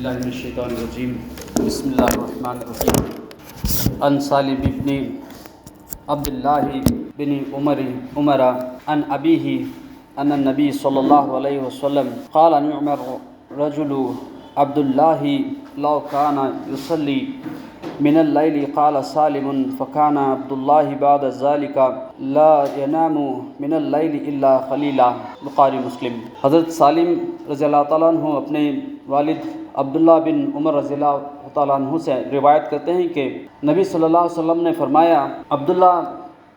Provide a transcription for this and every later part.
باللہ من الشیطان الرجیم بسم اللہ الرحمن الرحیم ان سالم بن عبداللہ بن عمر عن ابیہ ان النبی صلی اللہ علیہ وسلم قال نعم الرجل عبداللہ لو کان یصلی من اللیل قال سالم فکان عبداللہ بعد ذلك لا ینام من اللیل الا قلیلا بخاری مسلم۔ حضرت سالم رضی اللہ تعالیٰ عنہ اپنے والد عبداللہ بن عمر رضی اللہ تعالیٰ عنہ سے روایت کرتے ہیں کہ نبی صلی اللہ علیہ وسلم نے فرمایا، عبداللہ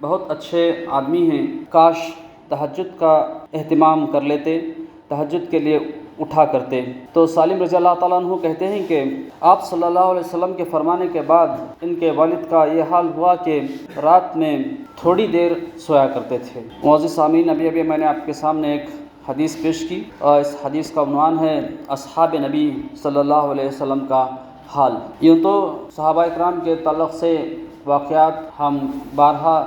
بہت اچھے آدمی ہیں، کاش تہجد کا اہتمام کر لیتے، تہجد کے لیے اٹھا کرتے۔ تو سالم رضی اللہ تعالیٰ عنہ کہتے ہیں کہ آپ صلی اللہ علیہ وسلم کے فرمانے کے بعد ان کے والد کا یہ حال ہوا کہ رات میں تھوڑی دیر سویا کرتے تھے۔ معزز سامعین، ابھی میں نے آپ کے سامنے ایک حدیث پیش کی اور اس حدیث کا عنوان ہے اصحاب نبی صلی اللہ علیہ وسلم کا حال۔ یوں تو صحابہ اکرام کے تعلق سے واقعات ہم بارہا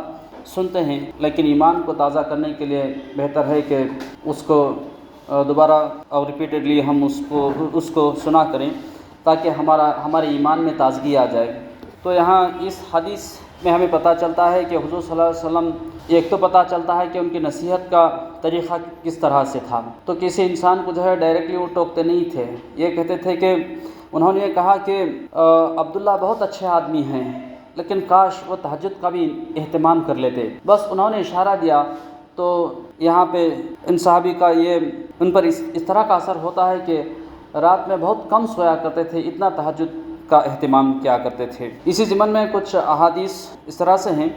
سنتے ہیں، لیکن ایمان کو تازہ کرنے کے لیے بہتر ہے کہ اس کو دوبارہ اور ریپیٹڈلی ہم اس کو سنا کریں تاکہ ہمارے ایمان میں تازگی آ جائے۔ تو یہاں اس حدیث میں ہمیں پتہ چلتا ہے کہ حضور صلی اللہ علیہ وسلم، ایک تو پتہ چلتا ہے کہ ان کی نصیحت کا طریقہ کس طرح سے تھا۔ تو کسی انسان کو جو ہے ڈائریکٹلی وہ ٹوکتے نہیں تھے، یہ کہتے تھے کہ انہوں نے یہ کہا کہ عبداللہ بہت اچھے آدمی ہیں، لیکن کاش وہ تہجد کا بھی اہتمام کر لیتے۔ بس انہوں نے اشارہ دیا۔ تو یہاں پہ ان صحابی کا یہ ان پر اس طرح کا اثر ہوتا ہے کہ رات میں بہت کم سویا کرتے تھے، اتنا تہجد کا اہتمام کیا کرتے تھے۔ اسی ضمن میں کچھ احادیث اس طرح سے ہیں۔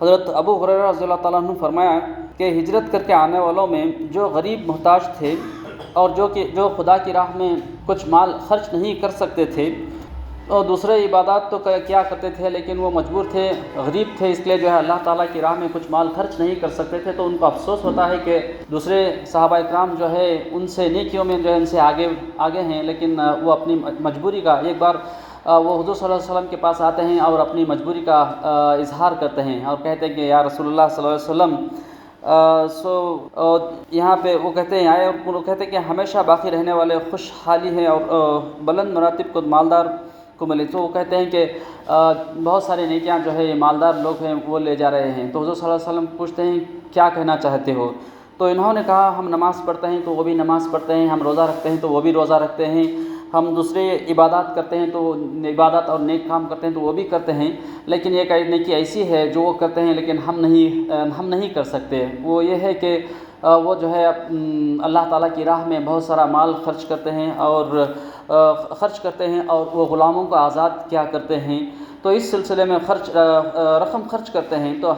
حضرت ابو ہریرہ رضی اللہ تعالیٰ عنہ فرمایا کہ ہجرت کر کے آنے والوں میں جو غریب محتاج تھے اور جو خدا کی راہ میں کچھ مال خرچ نہیں کر سکتے تھے اور دوسرے عبادات تو کیا کرتے تھے، لیکن وہ مجبور تھے، غریب تھے، اس لیے جو ہے اللہ تعالیٰ کی راہ میں کچھ مال خرچ نہیں کر سکتے تھے، تو ان کو افسوس ہوتا ہے کہ دوسرے صحابہ اکرام جو ہے ان سے نیکیوں میں جو ہے ان سے آگے ہیں، لیکن وہ اپنی مجبوری کا ایک بار وہ حضور صلی اللہ علیہ وسلم کے پاس آتے ہیں اور اپنی مجبوری کا اظہار کرتے ہیں اور کہتے ہیں کہ یا رسول اللہ صلی اللہ علیہ وسلم یہاں پہ وہ کہتے ہیں آئے اور وہ کہتے ہیں کہ ہمیشہ باقی رہنے والے خوشحالی ہیں اور بلند مراتب کو مالدار کو ملے۔ تو وہ کہتے ہیں کہ بہت سارے نیکیاں جو ہے یہ مالدار لوگ ہیں وہ لے جا رہے ہیں۔ تو حضور صلی اللہ علیہ وسلم پوچھتے ہیں کیا کہنا چاہتے ہو؟ تو انہوں نے کہا ہم نماز پڑھتے ہیں تو وہ بھی نماز پڑھتے ہیں، ہم روزہ رکھتے ہیں تو وہ بھی روزہ رکھتے ہیں، ہم دوسرے عبادات کرتے ہیں تو عبادات اور نیک کام کرتے ہیں تو وہ بھی کرتے ہیں، لیکن ایک نیکی ایسی ہے جو وہ کرتے ہیں لیکن ہم نہیں کر سکتے۔ وہ یہ ہے کہ وہ جو ہے اللہ تعالیٰ کی راہ میں بہت سارا مال خرچ کرتے ہیں اور وہ غلاموں کو آزاد کیا کرتے ہیں۔ تو اس سلسلے میں رقم خرچ کرتے ہیں، تو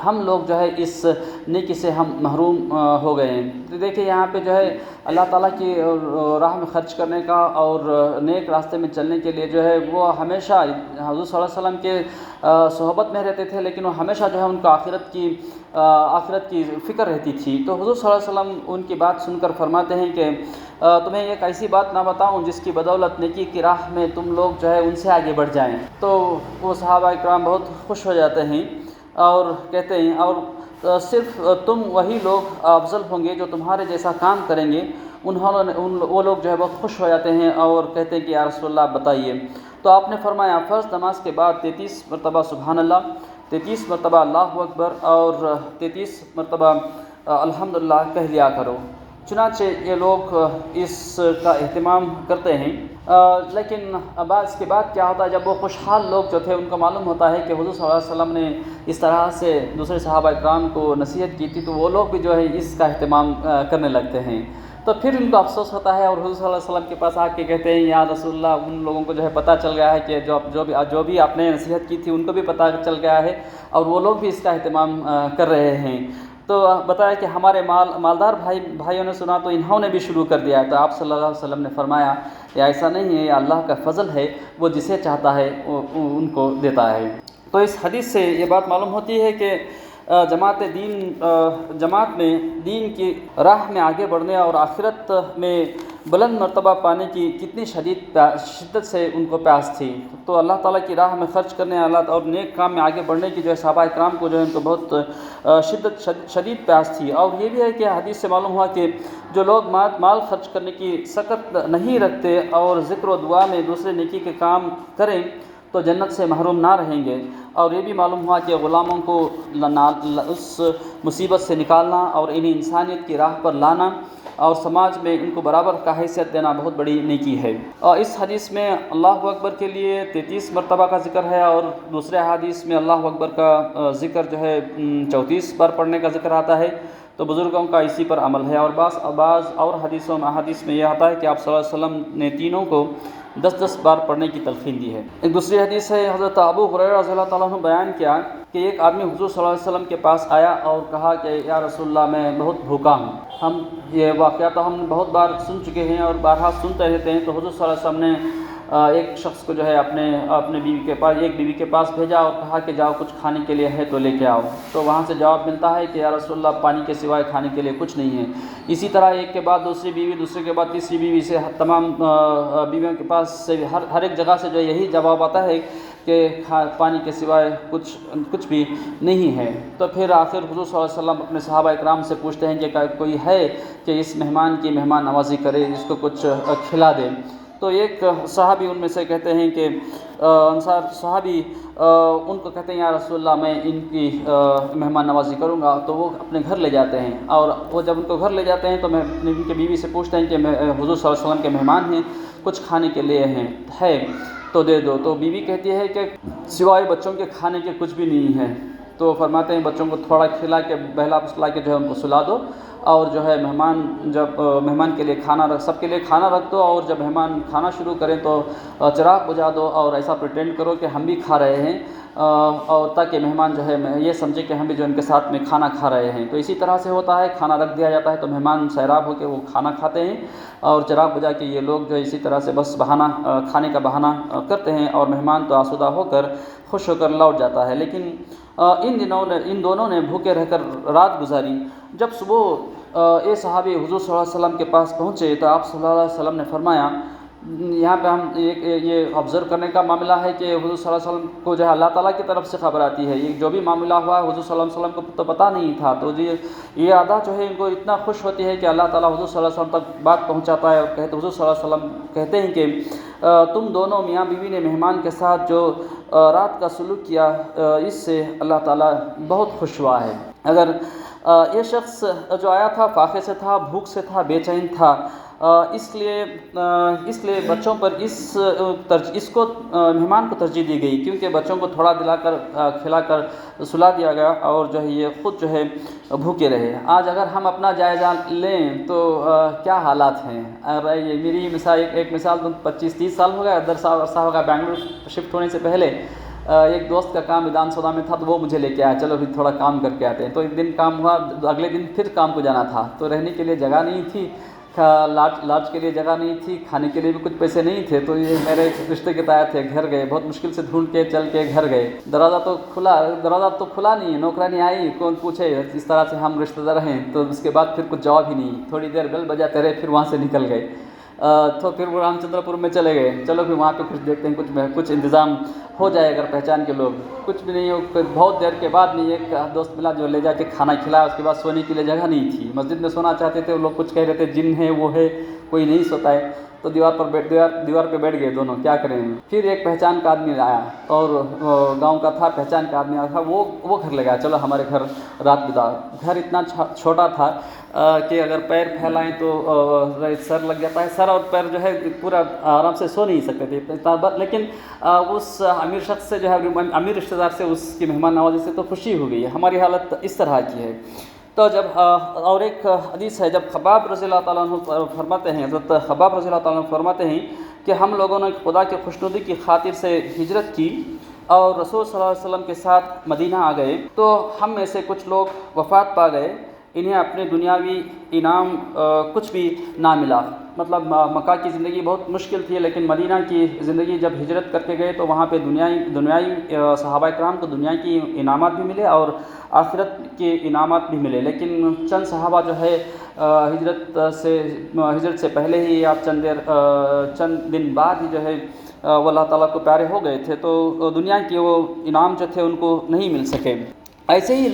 ہم لوگ جو ہے اس نیکی سے ہم محروم ہو گئے ہیں۔ تو دیکھیں یہاں پہ جو ہے اللہ تعالیٰ کی راہ میں خرچ کرنے کا اور نیک راستے میں چلنے کے لیے جو ہے وہ ہمیشہ حضور صلی اللہ علیہ وسلم کے صحبت میں رہتے تھے، لیکن وہ ہمیشہ جو ہے ان کو آخرت کی فکر رہتی تھی۔ تو حضور صلی اللہ علیہ وسلم ان کی بات سن کر فرماتے ہیں کہ تمہیں ایک ایسی بات نہ بتاؤں جس کی بدولت نیکی کی راہ میں تم لوگ جو ہے ان سے آگے بڑھ جائیں۔ تو وہ صحابہ اکرام بہت خوش ہو جاتے ہیں اور کہتے ہیں اور صرف تم وہی لوگ افضل ہوں گے جو تمہارے جیسا کام کریں گے۔ وہ لوگ جو ہے بہت خوش ہو جاتے ہیں اور کہتے ہیں کہ یا رسول اللہ بتائیے۔ تو آپ نے فرمایا فرض نماز کے بعد 33 مرتبہ سبحان اللہ، 33 مرتبہ اللہ اکبر اور 33 مرتبہ الحمدللہ کہہ لیا کرو۔ چنانچہ یہ لوگ اس کا اہتمام کرتے ہیں، لیکن اس کے بعد کیا ہوتا ہے، جب وہ خوشحال لوگ جو تھے ان کو معلوم ہوتا ہے کہ حضور صلی اللہ علیہ وسلم نے اس طرح سے دوسرے صحابہ اکرام کو نصیحت کی تھی، تو وہ لوگ بھی جو ہے اس کا اہتمام کرنے لگتے ہیں۔ تو پھر ان کو افسوس ہوتا ہے اور حضور صلی اللہ علیہ وسلم کے پاس آ کے کہتے ہیں یا رسول اللہ، ان لوگوں کو جو ہے پتہ چل گیا ہے کہ جو بھی آپ نے نصیحت کی تھی ان کو بھی پتہ چل گیا ہے اور وہ لوگ بھی اس کا اہتمام کر رہے ہیں۔ تو بتایا کہ ہمارے مالدار بھائیوں نے سنا تو انہوں نے بھی شروع کر دیا ہے۔ تو آپ صلی اللہ علیہ وسلم نے فرمایا یہ ایسا نہیں ہے، یہ اللہ کا فضل ہے، وہ جسے چاہتا ہے وہ ان کو دیتا ہے۔ تو اس حدیث سے یہ بات معلوم ہوتی ہے کہ جماعت میں دین کی راہ میں آگے بڑھنے اور آخرت میں بلند مرتبہ پانے کی کتنی شدت سے ان کو پیاس تھی. تو اللہ تعالیٰ کی راہ میں خرچ کرنے اور نیک کام میں آگے بڑھنے کی جو ہے صحابہ کرام کو جو ہے ان کو بہت شدید پیاس تھی. اور یہ بھی ہے کہ حدیث سے معلوم ہوا کہ جو لوگ مال خرچ کرنے کی سخت نہیں رکھتے اور ذکر و دعا میں دوسرے نیکی کے کام کریں تو جنت سے محروم نہ رہیں گے. اور یہ بھی معلوم ہوا کہ غلاموں کو اس مصیبت سے نکالنا اور انہیں انسانیت کی راہ پر لانا اور سماج میں ان کو برابر کا حیثیت دینا بہت بڑی نیکی ہے. اور اس حدیث میں اللہ اکبر کے لیے 33 مرتبہ کا ذکر ہے، اور دوسرے حدیث میں اللہ اکبر کا ذکر جو ہے 34 بار پڑھنے کا ذکر آتا ہے. تو بزرگوں کا اسی پر عمل ہے. اور بعض اور حدیث میں یہ آتا ہے کہ آپ صلی اللہ علیہ وسلم نے تینوں کو 10 بار پڑھنے کی تلقین دی ہے. ایک دوسری حدیث ہے، حضرت ابو ہریرہ رضی اللہ تعالیٰ عنہ بیان کیا کہ ایک آدمی حضور صلی اللہ علیہ وسلم کے پاس آیا اور کہا کہ یا رسول اللہ میں بہت بھوکا ہوں. ہم یہ واقعات ہم بہت بار سن چکے ہیں اور بارہا سنتے رہتے ہیں. تو حضور صلی اللہ علیہ وسلم نے ایک شخص کو جو ہے اپنے بیوی کے پاس بھیجا اور کہا کہ جاؤ کچھ کھانے کے لیے ہے تو لے کے آؤ. تو وہاں سے جواب ملتا ہے کہ یا رسول اللہ پانی کے سوائے کھانے کے لیے کچھ نہیں ہے. اسی طرح ایک کے بعد دوسری بیوی، دوسرے کے بعد تیسری بیوی سے تمام بیویوں کے پاس سے ہر ایک جگہ سے جو یہی جواب آتا ہے کہ پانی کے سوائے کچھ بھی نہیں ہے. تو پھر آخر حضور صلی اللہ علیہ وسلم اپنے صحابہ اکرام سے پوچھتے ہیں کہ کوئی ہے کہ اس مہمان کی مہمان نوازی کرے، اس کو کچھ کھلا دے. تو ایک صحابی ان میں سے کہتے ہیں کہ انصار صحابی ان کو کہتے ہیں یا رسول اللہ میں ان کی مہمان نوازی کروں گا. تو وہ اپنے گھر لے جاتے ہیں، اور وہ جب ان کو گھر لے جاتے ہیں تو ان کی بیوی سے پوچھتے ہیں کہ حضور صلی اللہ علیہ وسلم کے مہمان ہیں، کچھ کھانے کے لیے ہے تو دے دو. تو بیوی کہتی ہے کہ سوائے بچوں کے کھانے کے کچھ بھی نہیں ہے. تو فرماتے ہیں بچوں کو تھوڑا کھلا کے بہلا پسلا کے جو ہے ان کو سلا دو، اور جو ہے مہمان کے لیے سب کے لیے کھانا رکھ دو، اور جب مہمان کھانا شروع کریں تو چراغ بجھا دو اور ایسا پریٹینڈ کرو کہ ہم بھی کھا رہے ہیں، اور تاکہ مہمان جو ہے یہ سمجھے کہ ہم بھی جو ان کے ساتھ میں کھانا کھا رہے ہیں. تو اسی طرح سے ہوتا ہے، کھانا رکھ دیا جاتا ہے تو مہمان سیراب ہو کے وہ کھانا کھاتے ہیں، اور چراغ بجھا کے یہ لوگ جو اسی طرح سے بس کھانے کا بہانہ کرتے ہیں، اور مہمان تو آسودہ ہو کر خوش ہو کر لوٹ جاتا ہے. لیکن ان دونوں نے بھوکے رہ کر رات گزاری. جب صبح یہ صحابی حضور صلی اللہ علیہ وسلم کے پاس پہنچے تو آپ صلی اللہ علیہ وسلم نے فرمایا، یہاں پہ ہم یہ آبزرو کرنے کا معاملہ ہے کہ حضور صلی اللہ علیہ وسلم کو جو ہے اللہ تعالیٰ کی طرف سے خبر آتی ہے. یہ جو بھی معاملہ ہوا حضور صلی اللہ علیہ وسلم کو تو پتہ نہیں تھا. تو یہ ادا جو ہے ان کو اتنا خوش ہوتی ہے کہ اللہ تعالیٰ حضور صلی اللہ علیہ وسلم تک بات پہنچاتا ہے، اور حضور صلی اللہ علیہ وسلم کہتے ہیں کہ تم دونوں میاں بیوی نے مہمان کے ساتھ جو رات کا سلوک کیا اس سے اللہ تعالیٰ بہت خوش ہوا ہے. اگر یہ شخص جو آیا تھا فاقے سے تھا، بھوک سے تھا، بے چین تھا، اس لیے بچوں پر اس کو مہمان کو ترجیح دی گئی، کیونکہ بچوں کو تھوڑا کھلا کر سلا دیا گیا، اور جو ہے یہ خود جو ہے بھوکے رہے. آج اگر ہم اپنا جائزہ لیں تو کیا حالات ہیں. میری ایک مثال 25-30 سال ہو گیا، 10 عرصہ ہوگا بنگلور شفٹ ہونے سے پہلے ایک دوست کا کام ودھان سودا میں تھا، تو وہ مجھے لے کے آیا، چلو پھر تھوڑا کام کر کے آتے ہیں. تو ایک دن کام ہوا، اگلے دن پھر کام کو جانا تھا. تو رہنے کے لیے جگہ نہیں تھی، لاج کے لیے جگہ نہیں تھی، کھانے کے لیے بھی کچھ پیسے نہیں تھے. تو یہ میرے رشتے کے تائر تھے، گھر گئے، بہت مشکل سے ڈھونڈ کے چل کے گھر گئے. دروازہ تو کھلا نہیں ہے، نوکرانی آئی، کون پوچھے. اس طرح سے ہم رشتہ دار ہیں. تو اس کے بعد پھر کچھ جواب ہی نہیں. تھوڑی دیر بیل بجاتے رہے، پھر وہاں سے نکل گئے. تو پھر وہ رام چندر پور میں چلے گئے. چلو پھر وہاں پہ کچھ دیکھتے ہیں، کچھ انتظام ہو جائے اگر پہچان کے لوگ. کچھ بھی نہیں ہو. پھر بہت دیر کے بعد میں ایک دوست ملا جو لے جا کے کھانا کھلایا. اس کے بعد سونے کے لیے جگہ نہیں تھی. مسجد میں سونا چاہتے تھے، وہ لوگ کچھ کہہ رہے تھے جن ہے وہ ہے، کوئی نہیں سوتا ہے. تو دیوار پہ بیٹھ گئے دونوں، کیا کریں. پھر ایک پہچان کا آدمی آیا، اور گاؤں کا تھا، پہچان کا آدمی آیا تھا. وہ گھر لے گیا، چلو ہمارے گھر رات بتا. گھر اتنا چھوٹا تھا کہ اگر پیر پھیلائیں تو سر لگ جاتا ہے. سر اور پیر جو ہے پورا آرام سے سو نہیں سکتے تھے. لیکن اس امیر شخص سے جو ہے امیر رشتہ دار سے اس کی مہمان نوازی سے تو خوشی ہو گئی ہے. ہماری حالت اس طرح کی ہے. تو جب اور ایک حدیث ہے، جب خباب رضی اللہ تعالیٰ عنہ فرماتے ہیں، حضرت خباب رضی اللہ تعالیٰ عنہ فرماتے ہیں کہ ہم لوگوں نے خدا کے خوشنودی کی خاطر سے ہجرت کی اور رسول صلی اللہ علیہ وسلم کے ساتھ مدینہ آ گئے. تو ہم میں سے کچھ لوگ وفات پا گئے، انہیں اپنے دنیاوی انعام کچھ بھی نہ ملا. مطلب مکہ کی زندگی بہت مشکل تھی، لیکن مدینہ کی زندگی جب ہجرت کر کے گئے تو وہاں پہ دنیائی صحابہ کرام کو دنیا کی انعامات بھی ملے اور آخرت کے انعامات بھی ملے. لیکن چند صحابہ جو ہے ہجرت سے پہلے ہی یا چند دن بعد ہی جو ہے وہ اللہ تعالیٰ کو پیارے ہو گئے تھے، تو دنیا کے وہ انعام جو تھے ان کو نہیں مل سکے. ایسے ہی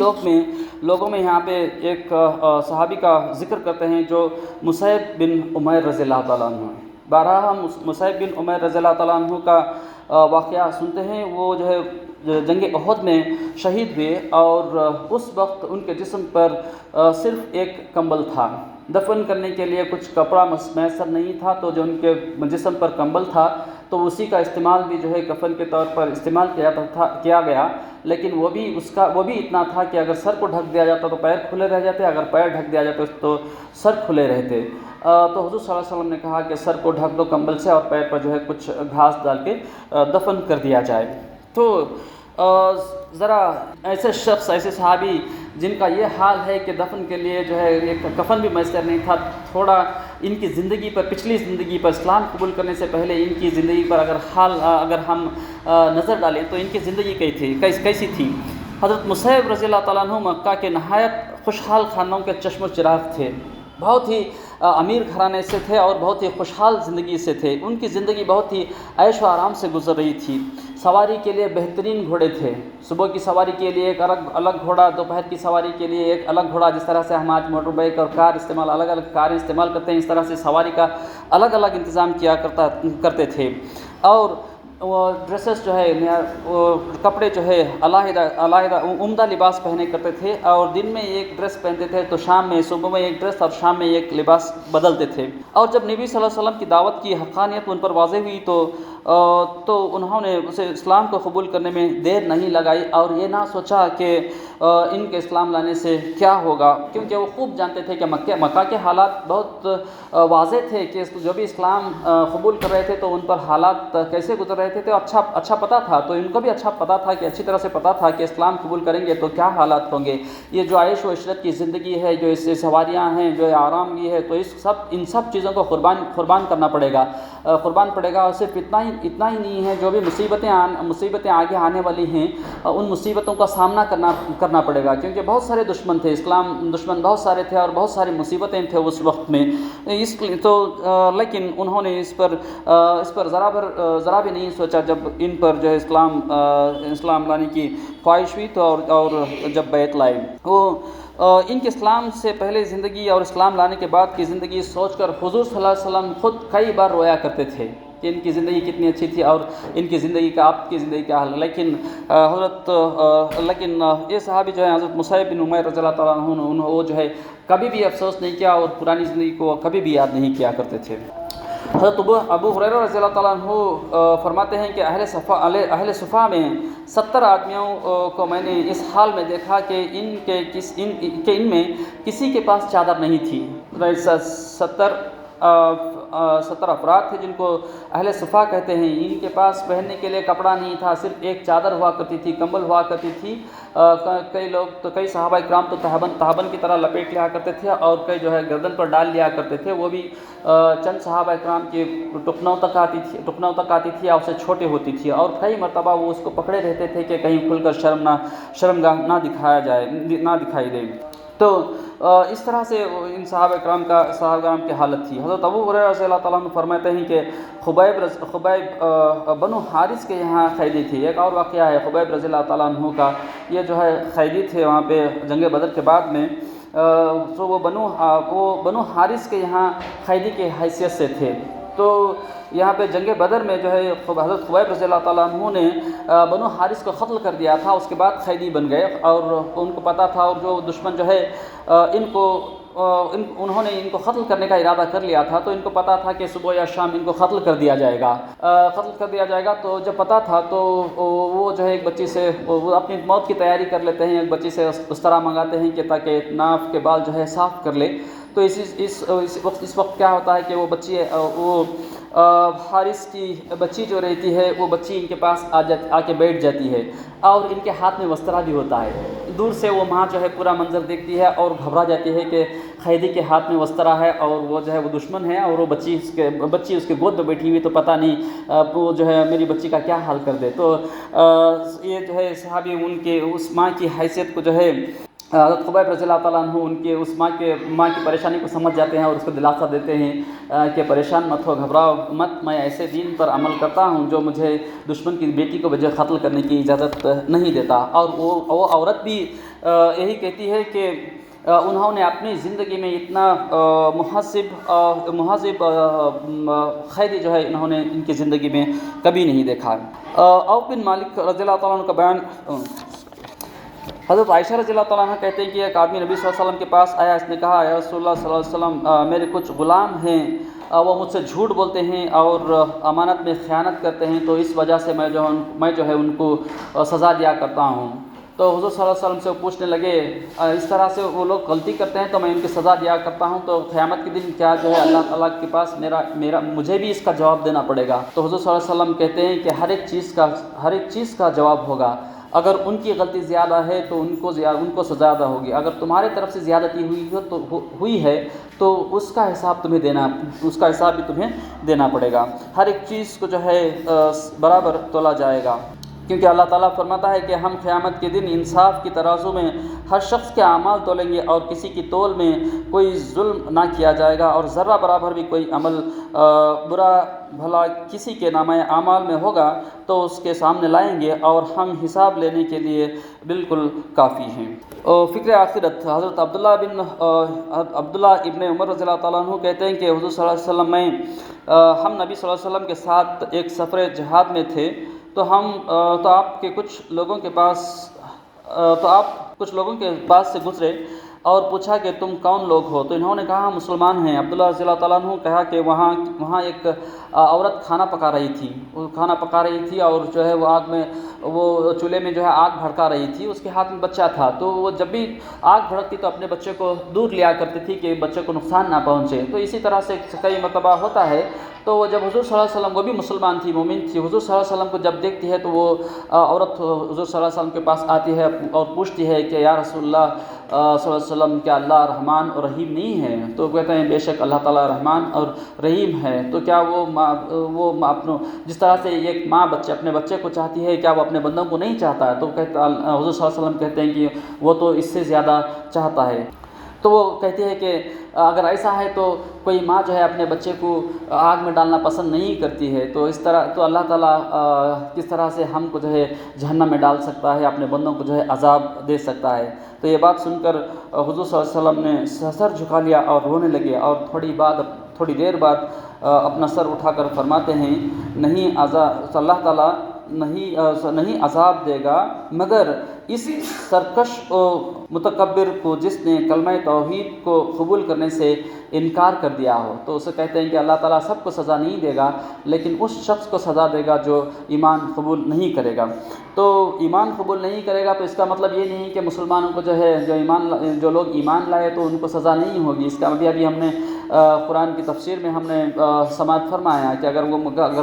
لوگوں میں یہاں پہ ایک صحابی کا ذکر کرتے ہیں جو مصعب بن عمیر رضی اللہ تعالیٰ عنہ. بارہا ہم مصعب بن عمیر رضی اللہ تعالیٰ عنہ کا واقعہ سنتے ہیں. وہ جو ہے جنگ احد میں شہید ہوئے اور اس وقت ان کے جسم پر صرف ایک کمبل تھا. دفن کرنے کے لیے کچھ کپڑا میسر نہیں تھا، تو جو ان کے جسم پر کمبل تھا تو اسی کا استعمال بھی جو ہے کفن کے طور پر استعمال کیا گیا. لیکن وہ بھی اتنا تھا کہ اگر سر کو ڈھک دیا جاتا تو پیر کھلے رہ جاتے، اگر پیر ڈھک دیا جاتا تو سر کھلے رہتے. تو حضور صلی اللہ علیہ وسلم نے کہا کہ سر کو ڈھک دو کمبل سے اور پیر پر جو ہے کچھ گھاس ڈال کے دفن کر دیا جائے. تو ذرا ایسے صحابی جن کا یہ حال ہے کہ دفن کے لیے جو ہے ایک کفن بھی میسر نہیں تھا، تھوڑا ان کی زندگی پر، پچھلی زندگی پر، اسلام قبول کرنے سے پہلے ان کی زندگی پر اگر ہم نظر ڈالیں تو ان کی زندگی کیسی تھی. حضرت مصعب رضی اللہ تعالیٰ عنہ مکہ کے نہایت خوشحال خاندانوں کے چشم و چراغ تھے. بہت ہی امیر گھرانے سے تھے اور بہت ہی خوشحال زندگی سے تھے. ان کی زندگی بہت ہی عیش و آرام سے گزر رہی تھی. سواری کے لیے بہترین گھوڑے تھے. صبح کی سواری کے لیے ایک الگ گھوڑا، دوپہر کی سواری کے لیے ایک الگ گھوڑا. جس طرح سے ہم آج موٹر بائک اور الگ الگ کاریں استعمال کرتے ہیں، اس طرح سے سواری کا الگ الگ انتظام کیا کرتے تھے. اور وہ ڈریسز جو ہے کپڑے جو ہے علیحدہ عمدہ لباس پہنے کرتے تھے، اور دن میں ایک ڈریس پہنتے تھے تو صبح میں ایک ڈریس اور شام میں ایک لباس بدلتے تھے. اور جب نبی صلی اللہ علیہ وسلم کی دعوت کی حقانیت ان پر واضح ہوئی تو انہوں نے اسے اسلام کو قبول کرنے میں دیر نہیں لگائی اور یہ نہ سوچا کہ ان کے اسلام لانے سے کیا ہوگا، کیونکہ وہ خوب جانتے تھے کہ مکہ کے حالات بہت واضح تھے کہ جو بھی اسلام قبول کر رہے تھے تو ان پر حالات کیسے گزر رہے تھے. تو اچھا پتہ تھا، تو ان کو بھی اچھا پتہ تھا کہ اچھی طرح سے پتہ تھا کہ اسلام قبول کریں گے تو کیا حالات ہوں گے. یہ جو عیش و عشرت کی زندگی ہے، جو اس سے سواریاں ہیں، جو آرام بھی ہے، تو ان سب چیزوں کو قربان کرنا پڑے گا. اور صرف اتنا ہی نہیں ہے، جو بھی مصیبتیں آگے آنے والی ہیں ان مصیبتوں کا سامنا کرنا پڑے گا، کیونکہ بہت سارے دشمن تھے. دشمن بہت سارے تھے اور بہت ساری مصیبتیں تھے اس وقت میں. لیکن انہوں نے اس پر ذرا بھی نہیں سوچا. جب ان پر جو ہے اسلام لانے کی خواہش ہوئی تو اور جب بیعت لائے، وہ ان کے اسلام سے پہلے زندگی اور اسلام لانے کے بعد کی زندگی سوچ کر حضور صلی اللہ علیہ وسلم خود کئی بار رویا کرتے تھے کہ ان کی زندگی کتنی اچھی تھی اور ان کی زندگی کا آپ کی زندگی کا حال. لیکن یہ صحابی جو ہے حضرت مصعب بن عمیر رضی اللہ تعالیٰ عنہ، وہ جو ہے کبھی بھی افسوس نہیں کیا اور پرانی زندگی کو کبھی بھی یاد نہیں کیا کرتے تھے. حضرت ابو ہریرہ رضی اللہ تعالیٰ عنہ فرماتے ہیں کہ اہل صفا میں 70 آدمیوں کو میں نے اس حال میں دیکھا کہ ان میں کسی کے پاس چادر نہیں تھی. 70 افراد تھے جن کو اہل صفا کہتے ہیں. ان کے پاس پہننے کے لیے کپڑا نہیں تھا، صرف ایک چادر ہوا کرتی تھی، کمبل ہوا کرتی تھی. کئی صحابہ کرام تو تہبند کی طرح لپیٹ لیا کرتے تھے اور کئی جو ہے گردن پر ڈال لیا کرتے تھے. وہ بھی چند صحابہ کرام کی ٹکنوں تک آتی تھی اور اسے چھوٹے ہوتی تھی، اور کئی مرتبہ وہ اس کو پکڑے رہتے تھے کہ کہیں کھل کر شرمگاہ نہ دکھائی دے. تو اس طرح سے ان صحابہ کرام کی حالت تھی. حضرت ابو ہریرہ رضی اللہ تعالیٰ عنہ فرماتے ہیں کہ خبیب بنو حارث کے یہاں قیدی تھی. ایک اور واقعہ ہے خبیب رضی اللہ تعالیٰ عنہ کا. یہ جو ہے قیدی تھے وہاں پہ جنگ بدر کے بعد میں. وہ بنو حارث کے یہاں قیدی کے حیثیت سے تھے. تو یہاں پہ جنگ بدر میں جو ہے حضرت خبیب رضی اللہ تعالیٰ عنہ نے بنو حارث کو قتل کر دیا تھا. اس کے بعد قیدی بن گئے اور ان کو پتہ تھا، اور جو دشمن جو ہے انہوں نے ان کو قتل کرنے کا ارادہ کر لیا تھا. تو ان کو پتہ تھا کہ صبح یا شام ان کو قتل کر دیا جائے گا. تو جب پتہ تھا تو وہ جو ہے ایک بچی سے وہ اپنی موت کی تیاری کر لیتے ہیں. ایک بچی سے اس طرح منگاتے ہیں کہ تاکہ ناف کے بال جو ہے صاف کر لے. تو اس وقت کیا ہوتا ہے کہ وہ بچی حارث کی بچی جو رہتی ہے وہ بچی ان کے پاس آ کے بیٹھ جاتی ہے اور ان کے ہاتھ میں وسترا بھی ہوتا ہے۔ دور سے وہ ماں جو ہے پورا منظر دیکھتی ہے اور گھبرا جاتی ہے کہ قیدی کے ہاتھ میں وسترا ہے اور وہ جو ہے وہ دشمن ہے اور وہ بچی اس کے گود میں بیٹھی ہوئی، تو پتہ نہیں وہ جو ہے میری بچی کا کیا حال کر دے۔ تو یہ جو ہے صحابی ان کے اس ماں کی حیثیت کو جو ہے حضرت خبیب رضی اللہ تعالیٰ عنہ ان کے اس ماں کی پریشانی کو سمجھ جاتے ہیں اور اس کو دلاسا دیتے ہیں کہ پریشان مت ہو، گھبراؤ مت، میں ایسے دین پر عمل کرتا ہوں جو مجھے دشمن کی بیٹی کو بجائے قتل کرنے کی اجازت نہیں دیتا۔ اور وہ عورت بھی یہی کہتی ہے کہ انہوں نے اپنی زندگی میں اتنا مہذب قیدی جو ہے انہوں نے ان کی زندگی میں کبھی نہیں دیکھا۔ عوف بن مالک رضی اللہ تعالیٰ عنہ کا بیان، حضرت عائشہ رضی اللہ تعالیٰ عنہ کہتے ہیں کہ ایک آدمی نبی صلی اللہ علیہ وسلم کے پاس آیا، اس نے کہا یا رسول اللہ صلی اللہ علیہ وسلم، میرے کچھ غلام ہیں، وہ مجھ سے جھوٹ بولتے ہیں اور امانت میں خیانت کرتے ہیں، تو اس وجہ سے میں جو ہے ان کو سزا دیا کرتا ہوں۔ تو حضور صلی اللہ علیہ وسلم سے پوچھنے لگے اس طرح سے وہ لوگ غلطی کرتے ہیں تو میں ان کی سزا دیا کرتا ہوں، تو قیامت کے دن کیا جو ہے اللہ تعالیٰ کے پاس مجھے بھی اس کا جواب دینا پڑے گا؟ تو حضور صلی اللہ علیہ وسلم کہتے ہیں کہ ہر ایک چیز کا جواب ہوگا۔ اگر ان کی غلطی زیادہ ہے تو ان کو زیادہ ہوگی، اگر تمہارے طرف سے زیادتی ہوئی ہے تو اس کا حساب بھی تمہیں دینا پڑے گا۔ ہر ایک چیز کو جو ہے برابر تولا جائے گا، کیونکہ اللہ تعالیٰ فرماتا ہے کہ ہم قیامت کے دن انصاف کی ترازو میں ہر شخص کے اعمال تولیں گے اور کسی کی تول میں کوئی ظلم نہ کیا جائے گا، اور ذرہ برابر بھی کوئی عمل برا بھلا کسی کے نامہ اعمال میں ہوگا تو اس کے سامنے لائیں گے اور ہم حساب لینے کے لیے بالکل کافی ہیں۔ فکر آخرت، حضرت عبداللہ ابن عمر رضی اللہ تعالیٰ عنہ کہتے ہیں کہ حضور صلی اللہ علیہ وسلم ہم نبی صلی اللہ علیہ وسلم کے ساتھ ایک سفر جہاد میں تھے، تو آپ کچھ لوگوں کے پاس سے گزرے اور پوچھا کہ تم کون لوگ ہو؟ تو انہوں نے کہا ہم مسلمان ہیں۔ عبداللہ رضی اللہ تعالیٰ عنہ کہا کہ وہاں ایک عورت کھانا پکا رہی تھی اور جو ہے وہ چولہے میں جو ہے آگ بھڑکا رہی تھی، اس کے ہاتھ میں بچہ تھا، تو وہ جب بھی آگ بھڑکتی تو اپنے بچے کو دور لیا کرتی تھی کہ بچے کو نقصان نہ پہنچے۔ تو اسی طرح سے کئی مرتبہ ہوتا ہے، تو وہ جب حضور صلی اللہ علیہ وسلم، وہ بھی مسلمان تھی، مومن تھی، حضور صلی اللہ علیہ وسلم کو جب دیکھتی ہے تو وہ عورت حضور صلی اللہ علیہ وسلم کے پاس آتی ہے اور پوچھتی ہے کہ یا رسول اللہ صلی اللہ علیہ وسلم، کیا اللہ رحمان اور رحیم نہیں ہے؟ تو کہتے ہیں بے شک اللہ تعالیٰ رحمان اور رحیم ہے۔ تو کیا جس طرح سے ایک ماں اپنے بچے کو چاہتی ہے، کیا وہ اپنے بندوں کو نہیں چاہتا ہے؟ تو حضور صلی اللہ علیہ وسلم کہتے ہیں کہ وہ تو اس سے زیادہ چاہتا ہے۔ تو وہ کہتی ہے کہ اگر ایسا ہے تو کوئی ماں جو ہے اپنے بچے کو آگ میں ڈالنا پسند نہیں کرتی ہے، تو اس طرح تو اللہ تعالیٰ کس طرح سے ہم کو جو ہے جہنم میں ڈال سکتا ہے، اپنے بندوں کو جو ہے عذاب دے سکتا ہے؟ تو یہ بات سن کر حضور صلی اللہ علیہ وسلم نے سر جھکا لیا اور رونے لگے، اور تھوڑی دیر بعد اپنا سر اٹھا کر فرماتے ہیں اللہ تعالیٰ نہیں عذاب دے گا مگر اس سرکش و متکبر کو جس نے کلمہ توحید کو قبول کرنے سے انکار کر دیا ہو۔ تو اسے کہتے ہیں کہ اللہ تعالیٰ سب کو سزا نہیں دے گا، لیکن اس شخص کو سزا دے گا جو ایمان قبول نہیں کرے گا۔ تو ایمان قبول نہیں کرے گا تو اس کا مطلب یہ نہیں کہ مسلمانوں کو جو ہے جو لوگ ایمان لائے تو ان کو سزا نہیں ہوگی۔ اس کا ابھی ہم نے قرآن کی تفسیر میں ہم نے سماعت فرمایا کہ اگر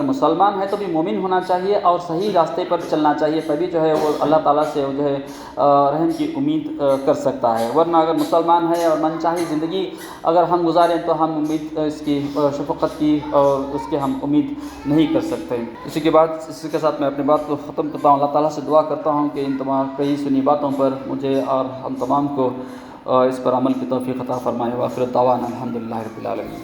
مسلمان ہے تو بھی مومن ہونا چاہیے اور صحیح راستے پر چلنا چاہیے، تبھی جو ہے وہ اللہ تعالیٰ سے جو ہے رحم کی امید کر سکتا ہے، ورنہ اگر مسلمان ہے اور من چاہی زندگی اگر ہم گزاریں تو ہم امید اس کی شفقت کی اور اس کے ہم امید نہیں کر سکتے۔ اسی کے ساتھ میں اپنی بات کو ختم کرتا ہوں۔ اللہ تعالیٰ سے دعا کرتا ہوں کہ ان تمام کئی سنی باتوں پر مجھے اور ہم تمام کو اس پر عمل کی توفیق عطا فرمائے۔ وآخر دعوانا الحمدللہ رب العالمین۔